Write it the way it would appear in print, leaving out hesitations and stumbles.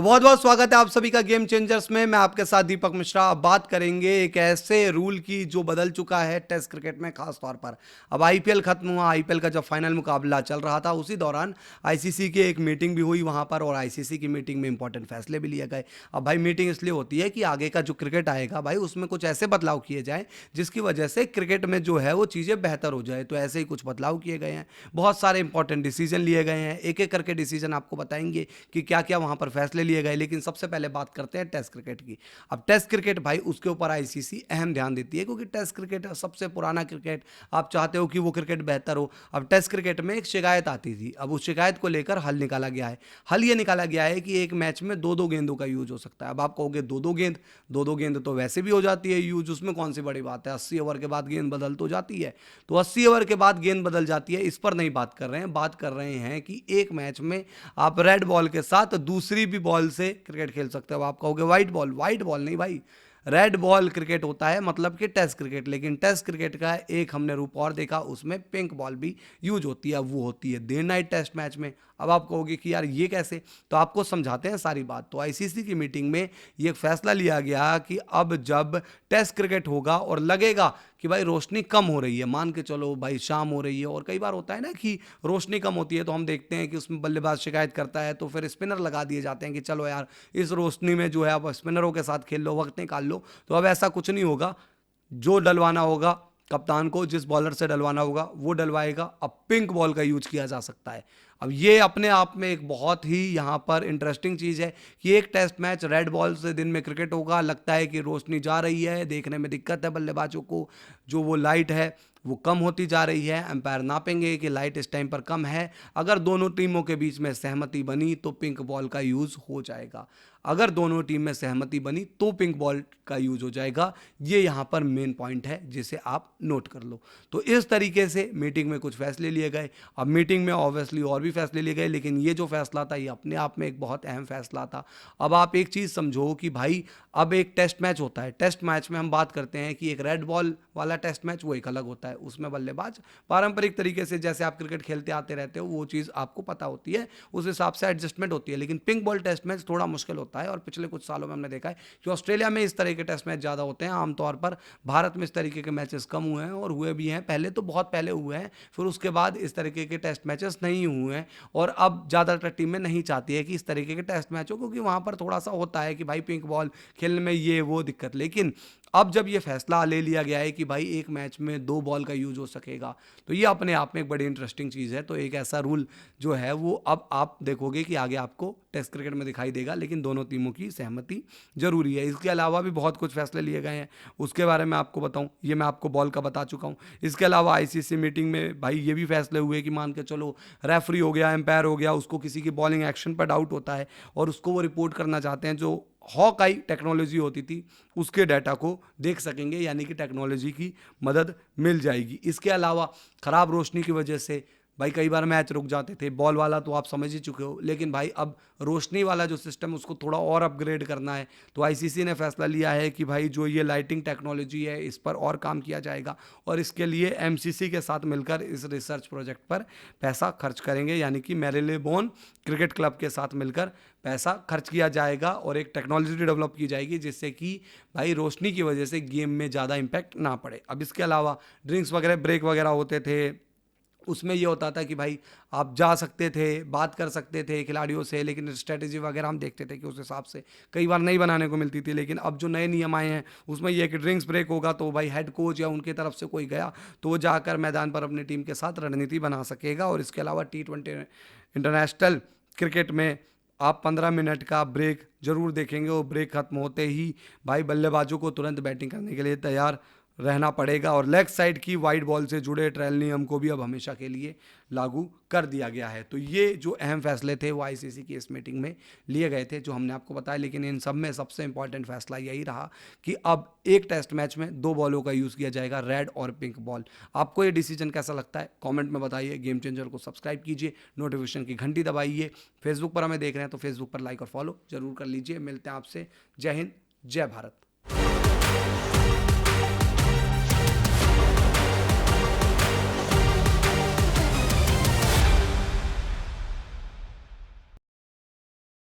तो बहुत बहुत स्वागत है आप सभी का गेम चेंजर्स में। मैं आपके साथ दीपक मिश्रा। अब बात करेंगे एक ऐसे रूल की जो बदल चुका है टेस्ट क्रिकेट में खास तौर पर। अब आईपीएल खत्म हुआ, आईपीएल का जब फाइनल मुकाबला चल रहा था उसी दौरान आईसीसी की एक मीटिंग भी हुई वहां पर, और आईसीसी की मीटिंग में इंपॉर्टेंट फैसले भी लिए गए। अब भाई मीटिंग इसलिए होती है कि आगे का जो क्रिकेट आएगा भाई उसमें कुछ ऐसे बदलाव किए जाएं जिसकी वजह से क्रिकेट में जो है वो चीज़ें बेहतर हो जाए। तो ऐसे ही कुछ बदलाव किए गए हैं, बहुत सारे इंपॉर्टेंट डिसीजन लिए गए हैं। एक एक करके डिसीजन आपको बताएंगे कि क्या क्या वहां पर फैसले लिए गए। लेकिन सबसे पहले बात करते हैं टेस्ट क्रिकेट की। अब टेस्ट क्रिकेट भाई उसके ऊपर आईसीसी अहम ध्यान देती है क्योंकि टेस्ट क्रिकेट सबसे पुराना क्रिकेट, आप चाहते हो कि वो क्रिकेट बेहतर हो। अब टेस्ट क्रिकेट में एक शिकायत आती थी, अब उस शिकायत को लेकर हल निकाला गया है। हल ये निकाला गया है कि एक मैच में दो दो गेंदों का यूज हो सकता है। अब आप कहोगे दो दो गेंद तो वैसे भी हो जाती है यूज, उसमें कौन सी बड़ी बात है, 80 ओवर के बाद गेंद बदल तो जाती है। तो 80 ओवर के बाद गेंद बदल जाती है, इस पर नहीं बात कर रहे हैं। बात कर रहे हैं कि एक मैच में आप रेड बॉल के साथ दूसरी भी बॉल से क्रिकेट खेल सकते हो। आप कहोगे वाइट बॉल नहीं भाई, रेड बॉल क्रिकेट होता है, मतलब कि टेस्ट क्रिकेट। लेकिन टेस्ट क्रिकेट का एक हमने रूप और देखा, उसमें पिंक बॉल भी यूज होती है। वो होती है डे नाइट टेस्ट मैच में। अब आप कहोगे कि यार ये कैसे, तो आपको समझाते हैं सारी बात। तो आईसीसी की मीटिंग में ये फैसला लिया गया कि अब जब टेस्ट क्रिकेट होगा और लगेगा कि भाई रोशनी कम हो रही है, मान के चलो भाई शाम हो रही है, और कई बार होता है ना कि रोशनी कम होती है तो हम देखते हैं कि उसमें बल्लेबाज शिकायत करता है तो फिर स्पिनर लगा दिए जाते हैं कि चलो यार इस रोशनी में जो है आप स्पिनरों के साथ खेल लो, वक्त निकाल लो। तो अब ऐसा कुछ नहीं होगा, जो डलवाना होगा कप्तान को, जिस बॉलर से डलवाना होगा वो डलवाएगा। अब पिंक बॉल का यूज किया जा सकता है। अब ये अपने आप में एक बहुत ही यहाँ पर इंटरेस्टिंग चीज़ है कि एक टेस्ट मैच रेड बॉल से दिन में क्रिकेट होगा, लगता है कि रोशनी जा रही है, देखने में दिक्कत है बल्लेबाजों को, जो वो लाइट है वो कम होती जा रही है। एम्पायर नापेंगे कि लाइट इस टाइम पर कम है, अगर दोनों टीमों के बीच में सहमति बनी तो पिंक बॉल का यूज़ हो जाएगा। अगर दोनों टीम में सहमति बनी तो पिंक बॉल का यूज हो जाएगा। ये यहाँ पर मेन पॉइंट है जिसे आप नोट कर लो। तो इस तरीके से मीटिंग में कुछ फैसले लिए गए। अब मीटिंग में ऑब्वियसली और भी फैसले लिए गए, लेकिन ये जो फैसला था ये अपने आप में एक बहुत अहम फैसला था। अब आप एक चीज़ समझो कि भाई अब एक टेस्ट मैच होता है, टेस्ट मैच में हम बात करते हैं कि एक रेड बॉल वाला टेस्ट मैच वो एक अलग होता है, उसमें बल्लेबाज पारंपरिक तरीके से जैसे आप क्रिकेट खेलते आते रहते हो वो चीज़ आपको पता होती है, उस हिसाब से एडजस्टमेंट होती है। लेकिन पिंक बॉल टेस्ट मैच थोड़ा मुश्किल होता है, और पिछले कुछ सालों में हमने देखा है कि ऑस्ट्रेलिया में इस तरह के टेस्ट मैच ज़्यादा होते हैं। आमतौर पर भारत में इस तरीके के मैचेस कम हुए हैं, और हुए भी हैं पहले, तो बहुत पहले हुए हैं, फिर उसके बाद इस तरीके के टेस्ट मैचेस नहीं हुए हैं। और अब ज़्यादातर टीमें नहीं चाहती है कि इस तरीके के टेस्ट मैच हो, क्योंकि वहाँ पर थोड़ा सा होता है कि भाई पिंक बॉल खेलने में ये वो दिक्कत। लेकिन अब जब ये फैसला ले लिया गया है कि भाई एक मैच में दो बॉल का यूज हो सकेगा, तो ये अपने आप में एक बड़ी इंटरेस्टिंग चीज़ है। तो एक ऐसा रूल जो है वो अब आप देखोगे कि आगे आपको टेस्ट क्रिकेट में दिखाई देगा, लेकिन दोनों टीमों की सहमति जरूरी है। इसके अलावा भी बहुत कुछ फैसले लिए गए हैं, उसके बारे में आपको बताऊं, ये मैं आपको बॉल का बता चुका हूं। इसके अलावा आईसीसी मीटिंग में भाई ये भी फैसले हुए कि मान के चलो रेफरी हो गया, एम्पायर हो गया, उसको किसी की बॉलिंग एक्शन पर डाउट होता है और उसको वो रिपोर्ट करना चाहते हैं, जो हॉक आई टेक्नोलॉजी होती थी उसके डाटा को देख सकेंगे, यानी कि टेक्नोलॉजी की मदद मिल जाएगी। इसके अलावा ख़राब रोशनी की वजह से भाई कई बार मैच रुक जाते थे, बॉल वाला तो आप समझ ही चुके हो, लेकिन भाई अब रोशनी वाला जो सिस्टम उसको थोड़ा और अपग्रेड करना है। तो आईसीसी ने फैसला लिया है कि भाई जो ये लाइटिंग टेक्नोलॉजी है इस पर और काम किया जाएगा, और इसके लिए एमसीसी के साथ मिलकर इस रिसर्च प्रोजेक्ट पर पैसा खर्च करेंगे, यानी कि मैरिलेबोन क्रिकेट क्लब के साथ मिलकर पैसा खर्च किया जाएगा और एक टेक्नोलॉजी डेवलप की जाएगी जिससे कि भाई रोशनी की वजह से गेम में ज़्यादा इम्पैक्ट ना पड़े। अब इसके अलावा ड्रिंक्स वगैरह ब्रेक वगैरह होते थे, उसमें ये होता था कि भाई आप जा सकते थे, बात कर सकते थे खिलाड़ियों से, लेकिन स्ट्रेटेजी वगैरह हम देखते थे कि उस हिसाब से कई बार नहीं बनाने को मिलती थी। लेकिन अब जो नए नियम आए हैं उसमें यह है कि ड्रिंक्स ब्रेक होगा तो भाई हेड कोच या उनकी तरफ से कोई गया तो वो जाकर मैदान पर अपनी टीम के साथ रणनीति बना सकेगा। और इसके अलावा T20 इंटरनेशनल क्रिकेट में आप 15 मिनट का ब्रेक जरूर देखेंगे, और ब्रेक खत्म होते ही भाई बल्लेबाजों को तुरंत बैटिंग करने के लिए तैयार रहना पड़ेगा। और लेग साइड की वाइड बॉल से जुड़े ट्रायल नियम को भी अब हमेशा के लिए लागू कर दिया गया है। तो ये जो अहम फैसले थे वो आईसीसी की इस मीटिंग में लिए गए थे, जो हमने आपको बताया। लेकिन इन सब में सबसे इंपॉर्टेंट फैसला यही रहा कि अब एक टेस्ट मैच में दो बॉलों का यूज़ किया जाएगा, रेड और पिंक बॉल। आपको ये डिसीजन कैसा लगता है कॉमेंट में बताइए। गेम चेंजर को सब्सक्राइब कीजिए, नोटिफिकेशन की घंटी दबाइए। फेसबुक पर हमें देख रहे हैं तो फेसबुक पर लाइक और फॉलो जरूर कर लीजिए। मिलते हैं आपसे। जय हिंद, जय भारत।